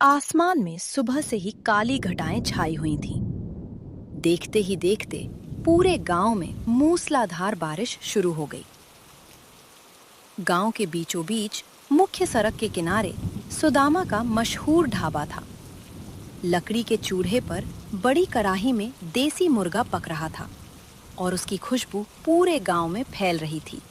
आसमान में सुबह से ही काली घटाएं छाई हुई थीं। देखते ही देखते पूरे गांव में मूसलाधार बारिश शुरू हो गई। गांव के बीचों बीच मुख्य सड़क के किनारे सुदामा का मशहूर ढाबा था। लकड़ी के चूल्हे पर बड़ी कढ़ाई में देसी मुर्गा पक रहा था और उसकी खुशबू पूरे गांव में फैल रही थी।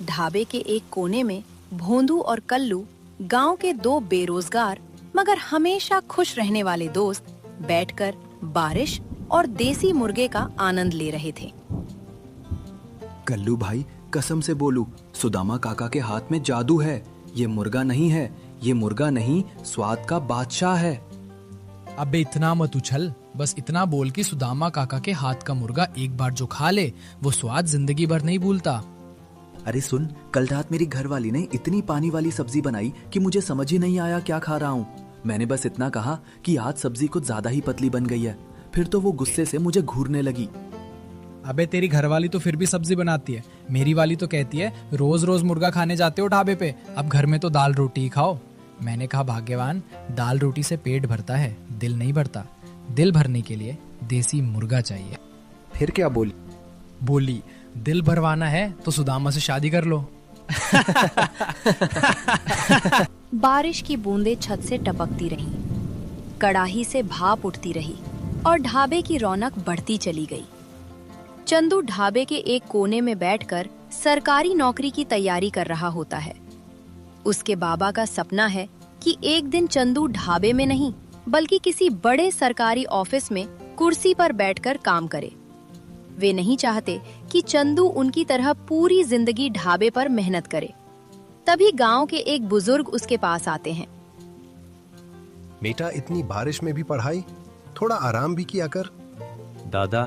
ढाबे के एक कोने में भोंदू और कल्लू, गांव के दो बेरोजगार मगर हमेशा खुश रहने वाले दोस्त, बैठकर बारिश और देसी मुर्गे का आनंद ले रहे थे। कल्लू भाई, कसम से बोलूं, सुदामा काका के हाथ में जादू है। ये मुर्गा नहीं है, ये मुर्गा नहीं, स्वाद का बादशाह है। अबे इतना मत उछल, बस इतना बोल कि सुदामा काका के हाथ का मुर्गा एक बार जो खा ले वो स्वाद जिंदगी भर नहीं भूलता। अरे सुन, कल रात मेरी घरवाली ने इतनी पानी वाली सब्जी बनाई कि मुझे समझ ही नहीं आया क्या खा रहा हूँ। मैंने बस इतना कहा कि आज सब्जी कुछ ज्यादा ही पतली बन गई है। फिर तो वो गुस्से से मुझे घूरने लगी। अबे तेरी घरवाली तो फिर भी सब्जी बनाती है, मेरी वाली तो कहती है रोज रोज मुर्गा खाने जाते हो ढाबे पे, अब घर में तो दाल रोटी ही खाओ। मैंने कहा भाग्यवान, दाल रोटी से पेट भरता है, दिल नहीं भरता। दिल भरने के लिए देसी मुर्गा चाहिए। फिर क्या बोली? बोली दिल भरवाना है तो सुदामा से शादी कर लो। बारिश की बूंदें छत से टपकती रहीं, कड़ाही से भाप उठती रही और ढाबे की रौनक बढ़ती चली गई। चंदू ढाबे के एक कोने में बैठकर सरकारी नौकरी की तैयारी कर रहा होता है। उसके बाबा का सपना है कि एक दिन चंदू ढाबे में नहीं बल्कि किसी बड़े सरकारी ऑफिस में कुर्सी पर बैठकर काम करे। वे नहीं चाहते कि चंदू उनकी तरह पूरी जिंदगी ढाबे पर मेहनत करे। तभी गांव के एक बुजुर्ग उसके पास आते हैं। बेटा, इतनी बारिश में भी पढ़ाई, थोड़ा आराम भी किया कर। दादा,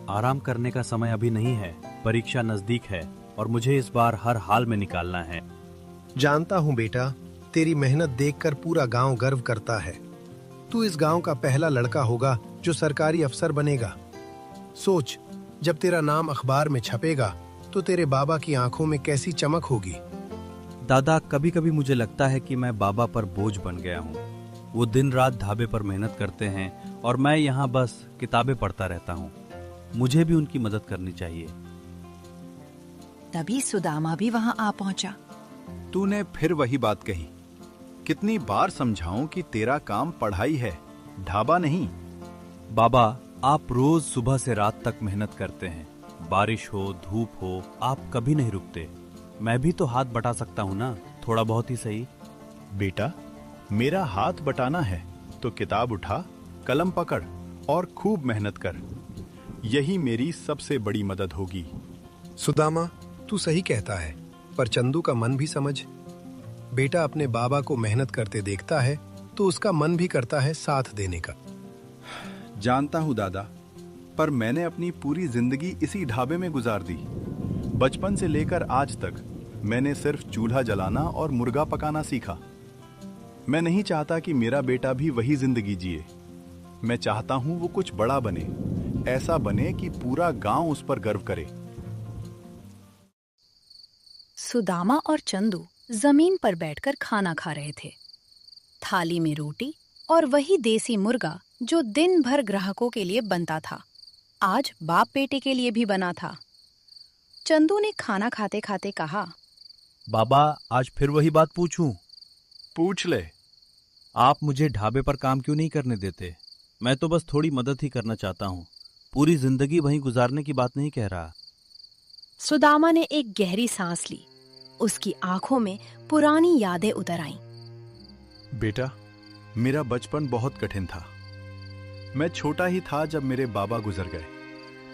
आराम करने का समय अभी नहीं है, परीक्षा नजदीक है और मुझे इस बार हर हाल में निकालना है। जानता हूँ बेटा, तेरी मेहनत देखकर पूरा गांव गर्व करता है। तू इस गांव का पहला लड़का होगा जो सरकारी अफसर बनेगा। सोच, जब तेरा नाम अखबार में छपेगा तो तेरे बाबा की आंखों में कैसी चमक होगी। दादा, कभी कभी मुझे लगता है कि मैं बाबा पर बोझ बन गया हूँ। वो दिन रात ढाबे पर मेहनत करते हैं और मैं यहाँ बस किताबें पढ़ता रहता हूँ। मुझे भी उनकी मदद करनी चाहिए। तभी सुदामा भी वहाँ आ पहुँचा। तूने फिर वही बात कही। कितनी बार समझाऊं कि तेरा काम पढ़ाई है, ढाबा नहीं। बाबा, आप रोज सुबह से रात तक मेहनत करते हैं, बारिश हो धूप हो, आप कभी नहीं रुकते। मैं भी तो हाथ बटा सकता हूँ ना, थोड़ा बहुत ही सही। बेटा, मेरा हाथ बटाना है तो किताब उठा, कलम पकड़ और खूब मेहनत कर। यही मेरी सबसे बड़ी मदद होगी। सुदामा, तू सही कहता है, पर चंदू का मन भी समझ। बेटा अपने बाबा को मेहनत करते देखता है तो उसका मन भी करता है साथ देने का। जानता हूँ दादा, पर मैंने अपनी पूरी जिंदगी इसी ढाबे में गुजार दी। बचपन से लेकर आज तक मैंने सिर्फ चूल्हा जलाना और मुर्गा पकाना सीखा। मैं नहीं चाहता कि मेरा बेटा भी वही जिंदगी जिए। मैं चाहता हूँ वो कुछ बड़ा बने, ऐसा बने कि पूरा गांव उस पर गर्व करे। सुदामा और चंदू जमीन पर बैठकर खाना खा रहे थे। थाली में रोटी और वही देसी मुर्गा जो दिन भर ग्राहकों के लिए बनता था, आज बाप बेटे के लिए भी बना था। चंदू ने खाना खाते खाते कहा, बाबा, आज फिर वही बात पूछूं? पूछ ले। आप मुझे ढाबे पर काम क्यों नहीं करने देते? मैं तो बस थोड़ी मदद ही करना चाहता हूँ, पूरी जिंदगी वहीं गुजारने की बात नहीं कह रहा। सुदामा ने एक गहरी सांस ली। उसकी आंखों में पुरानी यादें उतर आईं। बेटा, मेरा बचपन बहुत कठिन था। मैं छोटा ही था जब मेरे बाबा गुजर गए।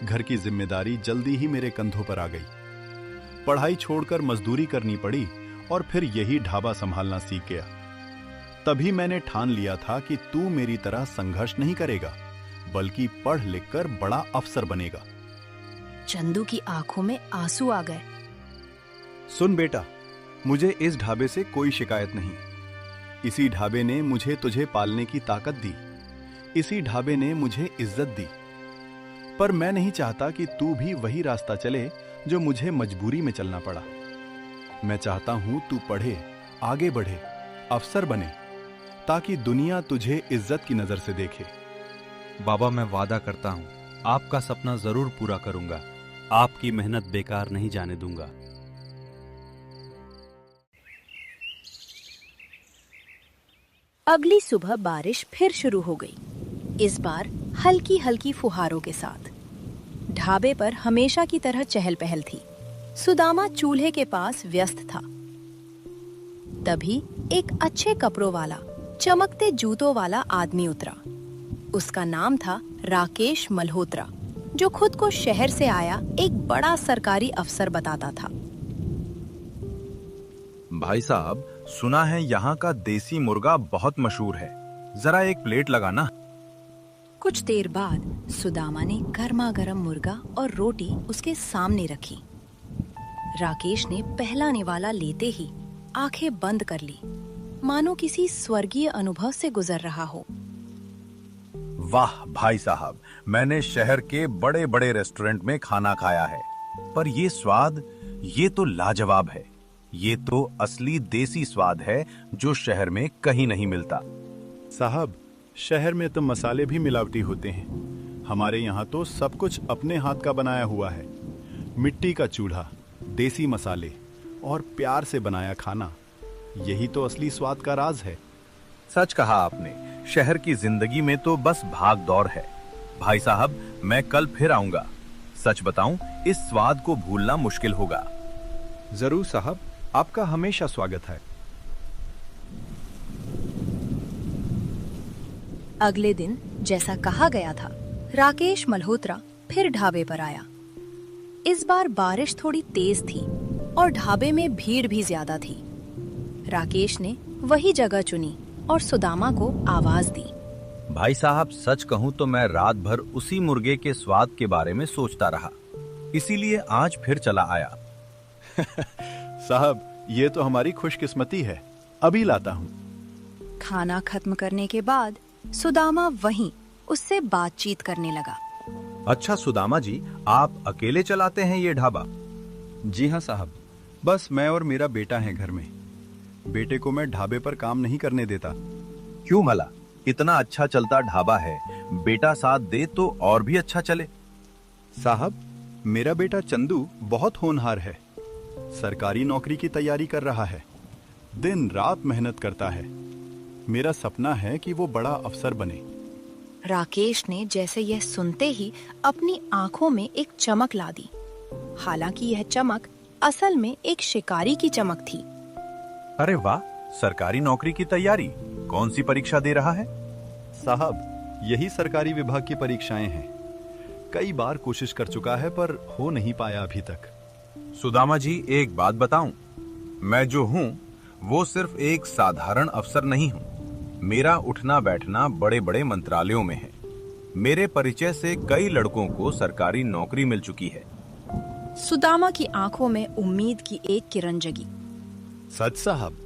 घर की जिम्मेदारी जल्दी ही मेरे कंधों पर आ गई। पढ़ाई छोड़कर मजदूरी करनी पड़ी और फिर यही ढाबा संभालना सीख गया। तभी मैंने ठान लिया था कि तू मेरी तरह संघर्ष नहीं करेगा, बल्कि पढ़ लिखकर बड़ा अफसर बनेगा। चंदू की आंखों में आंसू आ गए। सुन बेटा, मुझे इस ढाबे से कोई शिकायत नहीं। इसी ढाबे ने मुझे तुझे पालने की ताकत दी। इसी ढाबे ने मुझे इज्जत दी। पर मैं नहीं चाहता कि तू भी वही रास्ता चले जो मुझे मजबूरी में चलना पड़ा। मैं चाहता हूं तू पढ़े, आगे बढ़े, अफसर बने। ताकि दुनिया तुझे इज्जत की नजर से देखे। बाबा, मैं वादा करता हूँ आपका सपना जरूर पूरा करूंगा। आपकी मेहनत बेकार नहीं जाने दूंगा। अगली सुबह बारिश फिर शुरू हो गई, इस बार हल्की हल्की फुहारों के साथ। ढाबे पर हमेशा की तरह चहल पहल थी। सुदामा चूल्हे के पास व्यस्त था। तभी एक अच्छे कपड़ों वाला, चमकते जूतों वाला आदमी उतरा। उसका नाम था राकेश मल्होत्रा, जो खुद को शहर से आया एक बड़ा सरकारी अफसर बताता था। भाई साहब, सुना है यहाँ का देसी मुर्गा बहुत मशहूर है, जरा एक प्लेट लगाना। कुछ देर बाद सुदामा ने गर्मा गर्म मुर्गा और रोटी उसके सामने रखी। राकेश ने पहला निवाला लेते ही आंखें बंद कर ली, मानो किसी स्वर्गीय अनुभव से गुजर रहा हो। वाह भाई साहब, मैंने शहर के बड़े बड़े रेस्टोरेंट में खाना खाया है, पर ये स्वाद, ये तो लाजवाब है। ये तो असली देसी स्वाद है जो शहर में कहीं नहीं मिलता। साहब, शहर में तो मसाले भी मिलावटी होते हैं। हमारे यहाँ तो सब कुछ अपने हाथ का बनाया हुआ है। मिट्टी का चूल्हा, देसी मसाले और प्यार से बनाया खाना, यही तो असली स्वाद का राज है। सच कहा आपने, शहर की जिंदगी में तो बस भाग दौड़ है। भाई साहब, मैं कल फिर आऊंगा। सच बताऊं, इस स्वाद को भूलना मुश्किल होगा। जरूर साहब, आपका हमेशा स्वागत है। अगले दिन जैसा कहा गया था, राकेश मल्होत्रा फिर ढाबे पर आया। इस बार बारिश थोड़ी तेज थी और ढाबे में भीड़ भी ज्यादा थी। राकेश ने वही जगह चुनी और सुदामा को आवाज दी। भाई साहब, सच कहूं तो मैं रात भर उसी मुर्गे के स्वाद के बारे में सोचता रहा, इसीलिए आज फिर चला आया। साहब, ये तो हमारी खुशकिस्मती है। अभी लाता हूँ। खाना खत्म करने के बाद सुदामा वहीं उससे बातचीत करने लगा। अच्छा सुदामा जी, आप अकेले चलाते हैं ये ढाबा? जी हाँ साहब, बस मैं और मेरा बेटा है घर में। बेटे को मैं ढाबे पर काम नहीं करने देता। क्यों भला? इतना अच्छा चलता ढाबा है, बेटा साथ दे तो और भी अच्छा चले। साहब, मेरा बेटा चंदू बहुत होनहार है। सरकारी नौकरी की तैयारी कर रहा है, दिन रात मेहनत करता है। मेरा सपना है कि वो बड़ा अफसर बने। राकेश ने जैसे यह सुनते ही अपनी आंखों में एक चमक ला दी। हालांकि यह चमक असल में एक शिकारी की चमक थी। अरे वाह, सरकारी नौकरी की तैयारी? कौन सी परीक्षा दे रहा है? साहब, यही सरकारी विभाग की परीक्षाएं हैं। कई बार कोशिश कर चुका है पर हो नहीं पाया अभी तक। सुदामा जी, एक बात बताऊं, मैं जो हूं वो सिर्फ एक साधारण अफसर नहीं हूं। मेरा उठना बैठना बड़े बड़े मंत्रालयों में है। मेरे परिचय से कई लड़कों को सरकारी नौकरी मिल चुकी है। सुदामा की आंखों में उम्मीद की एक किरण जगी। सच साहब?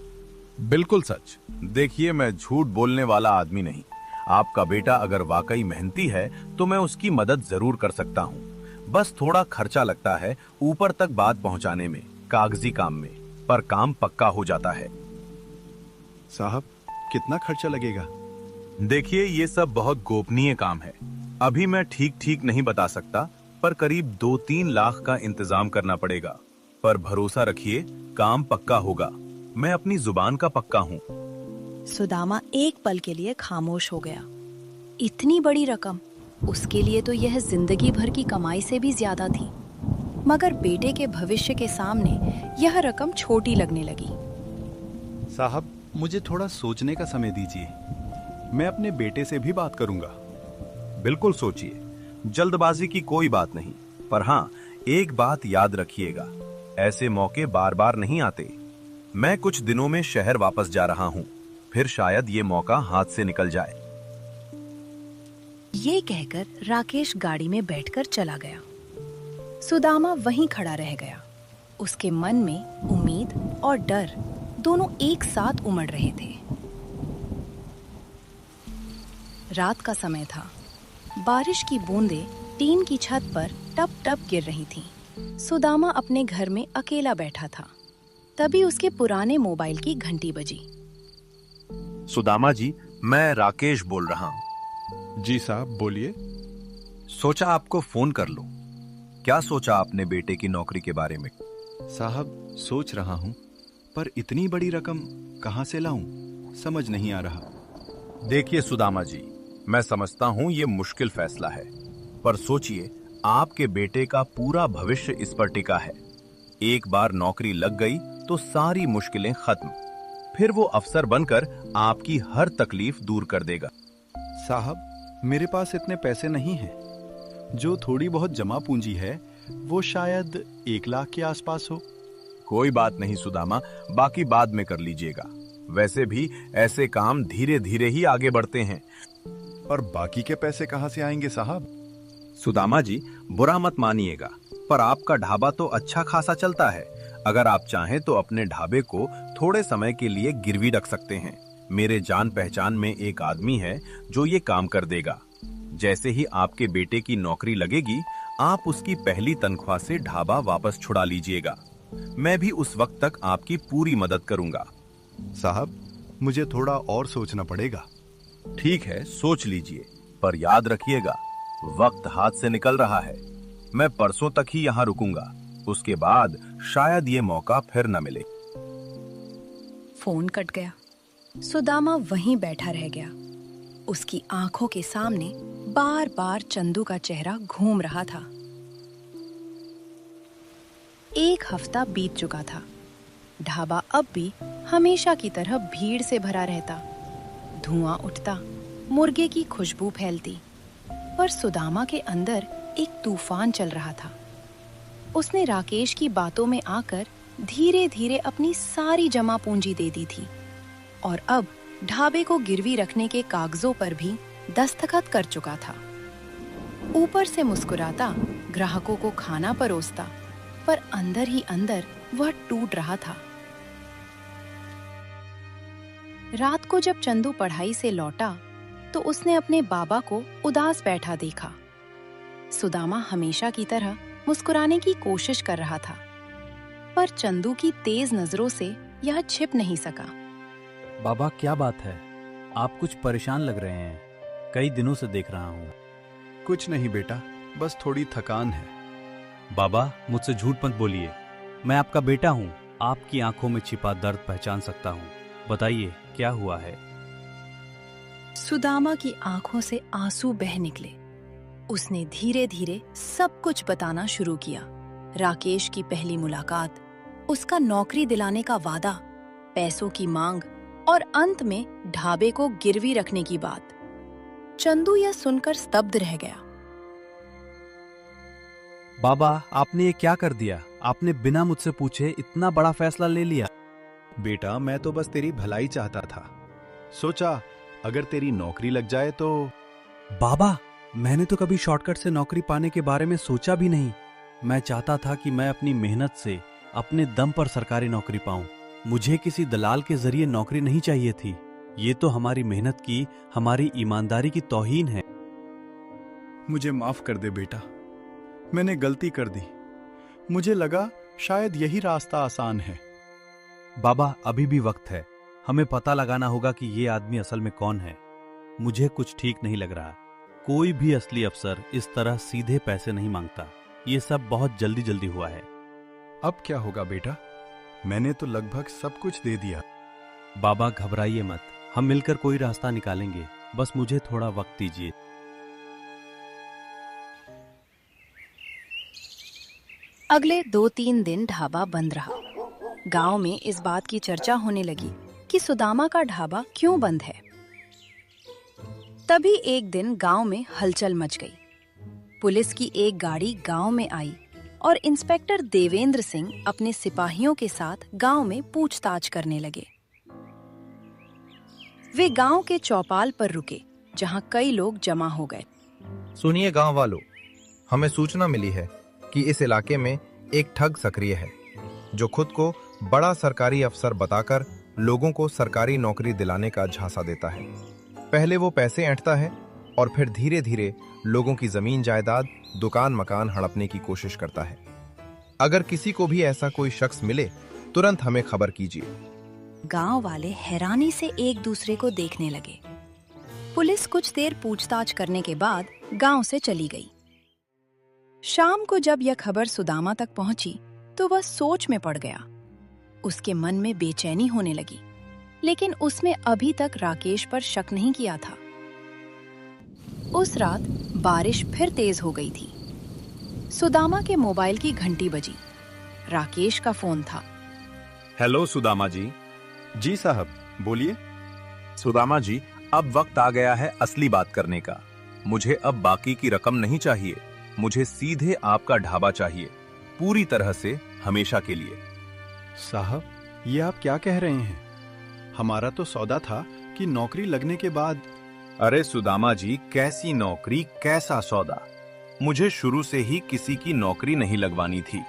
बिल्कुल सच। देखिए, मैं झूठ बोलने वाला आदमी नहीं। आपका बेटा अगर वाकई मेहनती है तो मैं उसकी मदद जरूर कर सकता हूँ। बस थोड़ा खर्चा लगता है ऊपर तक बात पहुँचाने में, कागजी काम में, पर काम पक्का हो जाता है। साहब, कितना खर्चा लगेगा? देखिए, ये सब बहुत गोपनीय काम है। अभी मैं ठीक ठीक नहीं बता सकता, पर करीब 2-3 लाख का इंतजाम करना पड़ेगा। पर भरोसा रखिए, काम पक्का होगा। मैं अपनी जुबान का पक्का हूँ। सुदामा एक पल के लिए खामोश हो गया। इतनी बड़ी रकम, उसके लिए तो यह जिंदगी भर की कमाई से भी ज्यादा थी। मगर बेटे के भविष्य के सामने यह रकम छोटी लगने लगी। साहब, मुझे थोड़ा सोचने का समय दीजिए। मैं अपने बेटे से भी बात करूंगा। बिल्कुल सोचिए, जल्दबाजी की कोई बात नहीं। पर हाँ, एक बात याद रखिएगा, ऐसे मौके बार बार नहीं आते। मैं कुछ दिनों में शहर वापस जा रहा हूँ, फिर शायद ये मौका हाथ से निकल जाए। ये कहकर राकेश गाड़ी में बैठकर चला गया। सुदामा वहीं खड़ा रह गया। उसके मन में उम्मीद और डर दोनों एक साथ उमड़ रहे थे। रात का समय था। बारिश की बूंदें टीन की छत पर टप टप गिर रही थीं। सुदामा अपने घर में अकेला बैठा था। तभी उसके पुराने मोबाइल की घंटी बजी। सुदामा जी, मैं राकेश बोल रहा हूँ। जी साहब, बोलिए। सोचा आपको फोन कर लूं। क्या सोचा आपने बेटे की नौकरी के बारे में? साहब, सोच रहा हूँ, पर इतनी बड़ी रकम कहाँ से लाऊं, समझ नहीं आ रहा। देखिए सुदामा जी, मैं समझता हूँ ये मुश्किल फैसला है, पर सोचिए, आपके बेटे का पूरा भविष्य इस पर टिका है। एक बार नौकरी लग गई तो सारी मुश्किलें खत्म। फिर वो अफसर बनकर आपकी हर तकलीफ दूर कर देगा। साहब, मेरे पास इतने पैसे नहीं हैं। जो थोड़ी बहुत जमा पूंजी है वो शायद 1 लाख के आसपास हो। कोई बात नहीं सुदामा, बाकी बाद में कर लीजिएगा। वैसे भी ऐसे काम धीरे धीरे ही आगे बढ़ते हैं। पर बाकी के पैसे कहाँ से आएंगे साहब? सुदामा जी, बुरा मत मानिएगा, पर आपका ढाबा तो अच्छा खासा चलता है। अगर आप चाहें तो अपने ढाबे को थोड़े समय के लिए गिरवी रख सकते हैं। मेरे जान पहचान में एक आदमी है जो ये काम कर देगा। जैसे ही आपके बेटे की नौकरी लगेगी, आप उसकी पहली तनख्वाह से ढाबा वापस छुड़ा लीजिएगा। मैं भी उस वक्त तक आपकी पूरी मदद करूंगा। साहब, मुझे थोड़ा और सोचना पड़ेगा। ठीक है, सोच लीजिए, पर याद रखिएगा, वक्त हाथ से निकल रहा है। मैं परसों तक ही यहाँ रुकूंगा, उसके बाद शायद ये मौका फिर न मिले। फोन कट गया। सुदामा वहीं बैठा रह गया। उसकी आंखों के सामने बार बार चंदू का चेहरा घूम रहा था। 1 हफ्ता बीत चुका था। ढाबा अब भी हमेशा की तरह भीड़ से भरा रहता। धुआं उठता, मुर्गे की खुशबू फैलती, पर सुदामा के अंदर एक तूफान चल रहा था। उसने राकेश की बातों में आकर धीरे धीरे अपनी सारी जमा पूंजी दे दी थी और अब ढाबे को गिरवी रखने के कागजों पर भी दस्तखत कर चुका था। ऊपर से मुस्कुराता, ग्राहकों को खाना परोसता, पर अंदर ही अंदर वह टूट रहा था। रात को जब चंदू पढ़ाई से लौटा तो उसने अपने बाबा को उदास बैठा देखा। सुदामा हमेशा की तरह मुस्कुराने की कोशिश कर रहा था, पर चंदू की तेज नजरों से यह छिप नहीं सका। बाबा, क्या बात है? आप कुछ परेशान लग रहे हैं। कई दिनों से देख रहा हूँ। कुछ नहीं बेटा, बस थोड़ी थकान है। बाबा, मुझसे झूठ मत बोलिए। मैं आपका बेटा हूँ। आपकी आंखों में छिपा दर्द पहचान सकता हूँ। बताइए, क्या हुआ है? सुदामा की आंखों से आंसू बह निकले। उसने धीरे धीरे सब कुछ बताना शुरू किया। राकेश की पहली मुलाकात, उसका नौकरी दिलाने का वादा, पैसों की मांग और अंत में ढाबे को गिरवी रखने की बात। चंदू यह सुनकर स्तब्ध रह गया। बाबा, आपने ये क्या कर दिया? आपने बिना मुझसे पूछे इतना बड़ा फैसला ले लिया। बेटा, मैं तो बस तेरी भलाई चाहता था। सोचा अगर तेरी नौकरी लग जाए तो। बाबा, मैंने तो कभी शॉर्टकट से नौकरी पाने के बारे में सोचा भी नहीं। मैं चाहता था कि मैं अपनी मेहनत से अपने दम पर सरकारी नौकरी पाऊं। मुझे किसी दलाल के जरिए नौकरी नहीं चाहिए थी। ये तो हमारी मेहनत की, हमारी ईमानदारी की तौहीन है। मुझे माफ कर दे बेटा, मैंने गलती कर दी। मुझे लगा शायद यही रास्ता आसान है। बाबा, अभी भी वक्त है। हमें पता लगाना होगा कि ये आदमी असल में कौन है। मुझे कुछ ठीक नहीं लग रहा। कोई भी असली अफसर इस तरह सीधे पैसे नहीं मांगता। ये सब बहुत जल्दी जल्दी हुआ है। अब क्या होगा बेटा? मैंने तो लगभग सब कुछ दे दिया। बाबा, घबराइए मत। हम मिलकर कोई रास्ता निकालेंगे। बस मुझे थोड़ा वक्त दीजिए। अगले 2-3 दिन ढाबा बंद रहा। गांव में इस बात की चर्चा होने लगी कि सुदामा का ढाबा क्यों बंद है। तभी एक दिन गांव में हलचल मच गई। पुलिस की एक गाड़ी गांव में आई और इंस्पेक्टर देवेंद्र सिंह अपने सिपाहियों के साथ गांव में पूछताछ करने लगे। वे गांव के चौपाल पर रुके, जहां कई लोग जमा हो गए। सुनिए गांव वालों, हमें सूचना मिली है कि इस इलाके में एक ठग सक्रिय है जो खुद को बड़ा सरकारी अफसर बताकर लोगों को सरकारी नौकरी दिलाने का झांसा देता है। पहले वो पैसे ऐंठता है और फिर धीरे धीरे लोगों की जमीन जायदाद, दुकान मकान हड़पने की कोशिश करता है। अगर किसी को भी ऐसा कोई शख्स मिले, तुरंत हमें खबर कीजिए। गांव वाले हैरानी से एक दूसरे को देखने लगे। पुलिस कुछ देर पूछताछ करने के बाद गांव से चली गई। शाम को जब यह खबर सुदामा तक पहुंची तो वह सोच में पड़ गया। उसके मन में बेचैनी होने लगी, लेकिन उसने अभी तक राकेश पर शक नहीं किया था। उस रात बारिश फिर तेज हो गई थी। सुदामा के मोबाइल की घंटी बजी। राकेश का फोन था। हेलो सुदामा जी। जी साहब, बोलिए। सुदामा जी, अब वक्त आ गया है असली बात करने का। मुझे अब बाकी की रकम नहीं चाहिए, मुझे सीधे आपका ढाबा चाहिए, पूरी तरह से, हमेशा के लिए। साहब, ये आप क्या कह रहे हैं? हमारा तो सौदा था कि नौकरी लगने के बाद। अरे सुदामा जी, कैसी नौकरी, कैसा सौदा? मुझे शुरू से ही किसी की नौकरी नहीं लगवानी थी।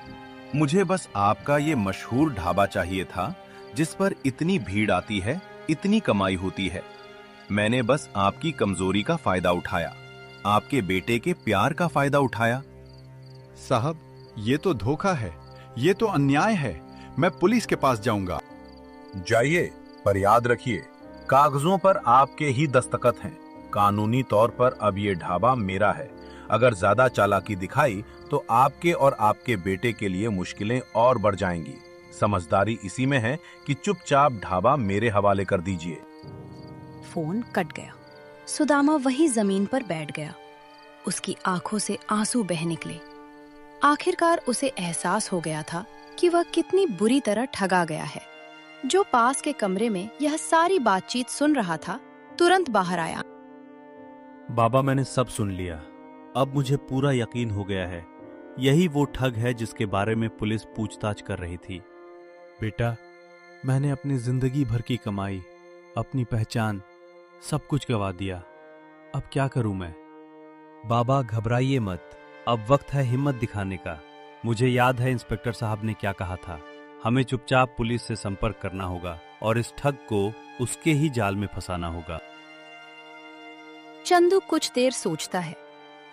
मुझे बस आपका ये मशहूर ढाबा चाहिए था जिस पर इतनी भीड़ आती है, इतनी कमाई होती है। मैंने बस आपकी कमजोरी का फायदा उठाया, आपके बेटे के प्यार का फायदा उठाया। साहब, ये तो धोखा है, ये तो अन्याय है। मैं पुलिस के पास जाऊंगा। जाइए, पर याद रखिए, कागजों पर आपके ही दस्तखत हैं। कानूनी तौर पर अब ये ढाबा मेरा है। अगर ज्यादा चालाकी दिखाई तो आपके और आपके बेटे के लिए मुश्किलें और बढ़ जाएंगी। समझदारी इसी में है कि चुपचाप ढाबा मेरे हवाले कर दीजिए। फोन कट गया। सुदामा वहीं जमीन पर बैठ गया। उसकी आंखों से आंसू बह निकले। आखिरकार उसे एहसास हो गया था कि वह कितनी बुरी तरह ठगा गया है। जो पास के कमरे में यह सारी बातचीत सुन रहा था, तुरंत बाहर आया। बाबा, मैंने सब सुन लिया। अब मुझे पूरा यकीन हो गया है, यही वो ठग है जिसके बारे में पुलिस पूछताछ कर रही थी। बेटा, मैंने अपनी जिंदगी भर की कमाई, अपनी पहचान, सब कुछ गंवा दिया। अब क्या करूं मैं? बाबा, घबराइए मत, अब वक्त है हिम्मत दिखाने का। मुझे याद है इंस्पेक्टर साहब ने क्या कहा था, हमें चुपचाप पुलिस से संपर्क करना होगा और इस ठग को उसके ही जाल में फंसाना होगा। चंदू कुछ देर सोचता है,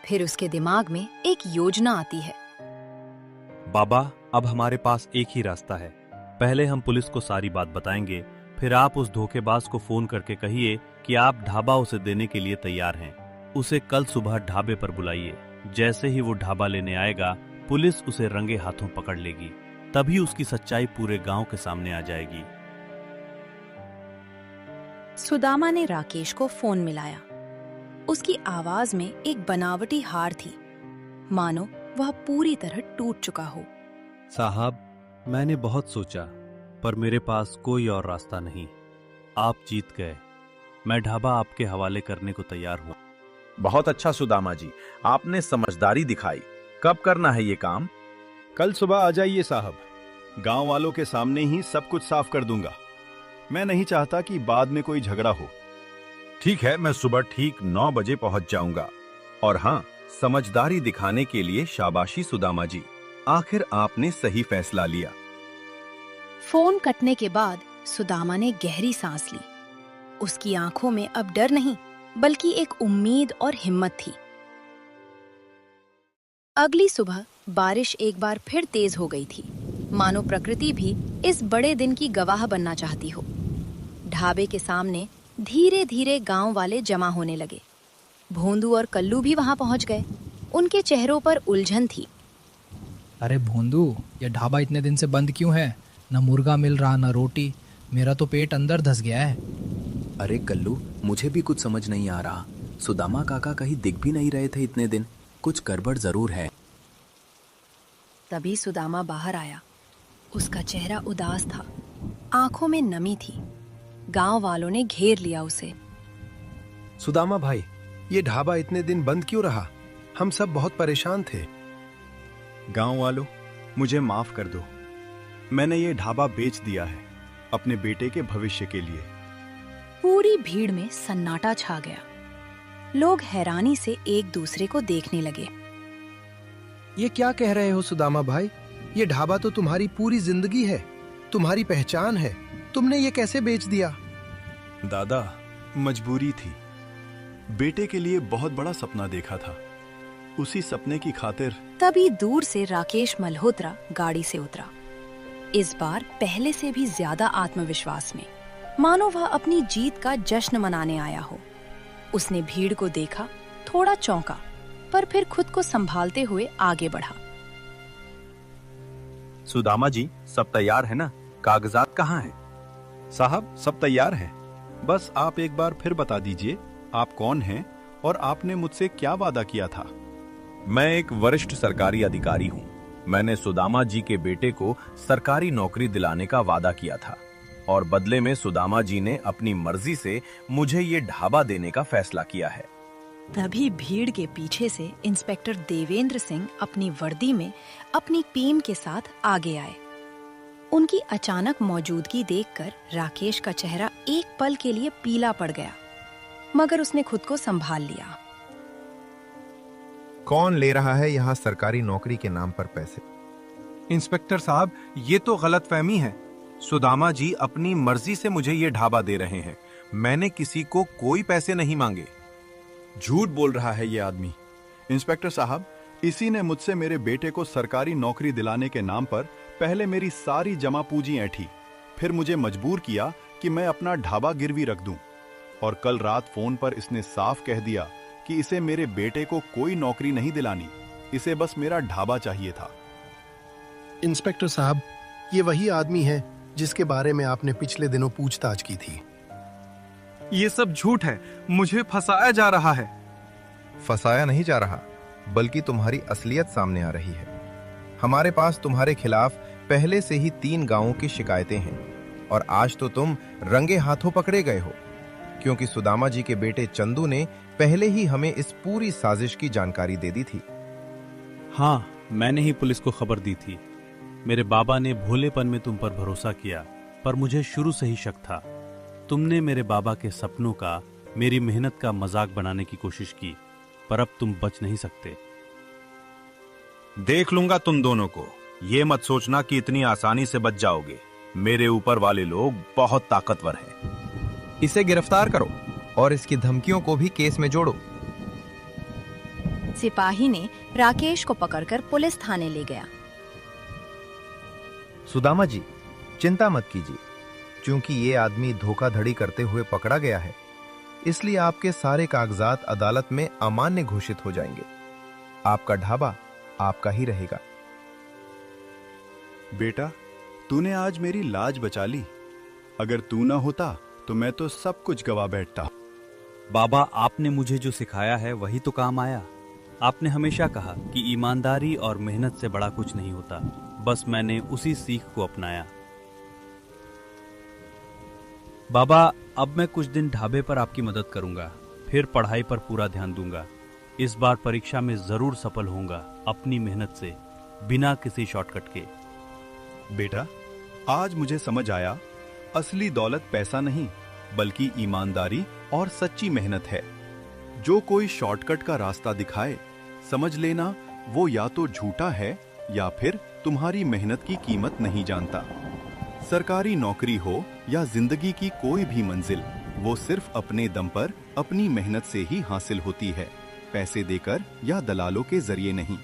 फिर उसके दिमाग में एक योजना आती है। बाबा, अब हमारे पास एक ही रास्ता है। पहले हम पुलिस को सारी बात बताएंगे, फिर आप उस धोखेबाज को फोन करके कहिए कि आप ढाबा उसे देने के लिए तैयार हैं। उसे कल सुबह ढाबे पर बुलाइए। जैसे ही वो ढाबा लेने आएगा, पुलिस उसे रंगे हाथों पकड़ लेगी। तभी उसकी सच्चाई पूरे गांव के सामने आ जाएगी। सुदामा ने राकेश को फोन मिलाया। उसकी आवाज में एक बनावटी हार थी, मानो वह पूरी तरह टूट चुका हो। साहब, मैंने बहुत सोचा, पर मेरे पास कोई और रास्ता नहीं। आप जीत गए। मैं ढाबा आपके हवाले करने को तैयार हूँ। बहुत अच्छा सुदामा जी, आपने समझदारी दिखाई। कब करना है ये काम? कल सुबह आ जाइए साहब, गांव वालों के सामने ही सब कुछ साफ कर दूंगा। मैं नहीं चाहता कि बाद में कोई झगड़ा हो। ठीक है, मैं सुबह ठीक 9 बजे पहुंच जाऊंगा। और हाँ, समझदारी दिखाने के लिए शाबाशी सुदामा जी, आखिर आपने सही फैसला लिया। फोन कटने के बाद सुदामा ने गहरी सांस ली। उसकी आंखों में अब डर नहीं, बल्कि एक उम्मीद और हिम्मत थी। अगली सुबह बारिश एक बार फिर तेज हो गई थी, मानो प्रकृति भी इस बड़े दिन की गवाह बनना चाहती हो। ढाबे के सामने धीरे धीरे गांव वाले जमा होने लगे। भोंदू और कल्लू भी वहां पहुंच गए। उनके चेहरों पर उलझन थी। अरे भोंदू, ये ढाबा इतने दिन से बंद क्यों है? न मुर्गा मिल रहा, न रोटी। मेरा तो पेट अंदर धस गया है। अरे कल्लू, मुझे भी कुछ समझ नहीं आ रहा। सुदामा काका कहीं दिख भी नहीं रहे थे इतने दिन। कुछ गड़बड़ जरूर है। तभी सुदामा बाहर आया। उसका चेहरा उदास था, आंखों में नमी थी। गांव वालों ने घेर लिया उसे। सुदामा भाई, ये ढाबा इतने दिन बंद क्यों रहा? हम सब बहुत परेशान थे। गांव वालों, मुझे माफ कर दो। मैंने ये ढाबा बेच दिया है अपने बेटे के भविष्य के लिए। पूरी भीड़ में सन्नाटा छा गया। लोग हैरानी से एक दूसरे को देखने लगे। ये क्या कह रहे हो सुदामा भाई? ये ढाबा तो तुम्हारी पूरी जिंदगी है, तुम्हारी पहचान है। तुमने ये कैसे बेच दिया? दादा, मजबूरी थी। बेटे के लिए बहुत बड़ा सपना देखा था, उसी सपने की खातिर। तभी दूर से राकेश मल्होत्रा गाड़ी से उतरा। इस बार पहले से भी ज्यादा आत्मविश्वास में, मानो वह अपनी जीत का जश्न मनाने आया हो। उसने भीड़ को देखा, थोड़ा चौंका, पर फिर खुद को संभालते हुए आगे बढ़ा। सुदामा जी, सब तैयार है ना? कागजात कहाँ हैं? साहब, सब तैयार है। बस आप एक बार फिर बता दीजिए आप कौन हैं और आपने मुझसे क्या वादा किया था। मैं एक वरिष्ठ सरकारी अधिकारी हूँ। मैंने सुदामा जी के बेटे को सरकारी नौकरी दिलाने का वादा किया था और बदले में सुदामा जी ने अपनी मर्जी से मुझे ये ढाबा देने का फैसला किया है। तभी भीड़ के पीछे से इंस्पेक्टर देवेंद्र सिंह अपनी वर्दी में अपनी टीम के साथ आगे आए। उनकी अचानक मौजूदगी देखकर राकेश का चेहरा एक पल के लिए पीला पड़ गया, मगर उसने खुद को संभाल लिया। कौन ले रहा है यहाँ सरकारी नौकरी के नाम पर पैसे? इंस्पेक्टर साहब, ये तो गलतफहमी है। सुदामा जी अपनी मर्जी से मुझे ये ढाबा दे रहे हैं। मैंने किसी को कोई पैसे नहीं मांगे। झूठ बोल रहा है ये आदमी। इंस्पेक्टर साहब, इसी ने मुझसे मेरे बेटे को सरकारी नौकरी दिलाने के नाम पर पहले मेरी सारी जमा पूंजी ऐंठी, फिर मुझे मजबूर किया कि मैं अपना ढाबा गिरवी रख दूं, और कल रात फोन पर इसने साफ कह दिया कि इसे मेरे बेटे को कोई नौकरी नहीं दिलानी, इसे बस मेरा ढाबा चाहिए था। इंस्पेक्टर साहब, ये वही आदमी है जिसके बारे में आपने पिछले दिनों पूछताछ की थी। ये सब झूठ है। मुझे फंसाया जा रहा है। फंसाया नहीं जा रहा, बल्कि तुम्हारी असलियत सामने आ रही है। हमारे पास तुम्हारे खिलाफ पहले से ही 3 गांवों की शिकायतें हैं और आज तो तुम रंगे हाथों पकड़े गए हो, क्योंकि सुदामा जी के बेटे चंदू ने पहले ही हमें इस पूरी साजिश की जानकारी दे दी थी। हाँ, मैंने ही पुलिस को खबर दी थी। मेरे बाबा ने भोलेपन में तुम पर भरोसा किया, पर मुझे शुरू से ही शक था। तुमने मेरे बाबा के सपनों का, मेरी मेहनत का मजाक बनाने की कोशिश की, पर अब तुम बच नहीं सकते। देख लूंगा तुम दोनों को। ये मत सोचना कि इतनी आसानी से बच जाओगे। मेरे ऊपर वाले लोग बहुत ताकतवर हैं। इसे गिरफ्तार करो और इसकी धमकियों को भी केस में जोड़ो। सिपाही ने राकेश को पकड़कर पुलिस थाने ले गया। सुदामा जी, चिंता मत कीजिए, क्योंकि ये आदमी धोखाधड़ी करते हुए पकड़ा गया है, इसलिए आपके सारे कागजात अदालत में अमान्य घोषित हो जाएंगे। आपका ढाबा आपका ही रहेगा। बेटा, तूने आज मेरी लाज बचा ली। अगर तू ना होता तो मैं तो सब कुछ गवा बैठता। बाबा, आपने मुझे जो सिखाया है वही तो काम आया। आपने हमेशा कहा कि ईमानदारी और मेहनत से बड़ा कुछ नहीं होता। बस मैंने उसी सीख को अपनाया। बाबा, अब मैं कुछ दिन ढाबे पर आपकी मदद करूंगा, फिर पढ़ाई पर पूरा ध्यान दूंगा। इस बार परीक्षा में जरूर सफल होऊंगा, अपनी मेहनत से, बिना किसी शॉर्टकट के। बेटा, आज मुझे समझ आया, असली दौलत पैसा नहीं बल्कि ईमानदारी और सच्ची मेहनत है। जो कोई शॉर्टकट का रास्ता दिखाए, समझ लेना वो या तो झूठा है या फिर तुम्हारी मेहनत की कीमत नहीं जानता। सरकारी नौकरी हो या जिंदगी की कोई भी मंजिल, वो सिर्फ अपने दम पर अपनी मेहनत से ही हासिल होती है, पैसे देकर या दलालों के जरिए नहीं।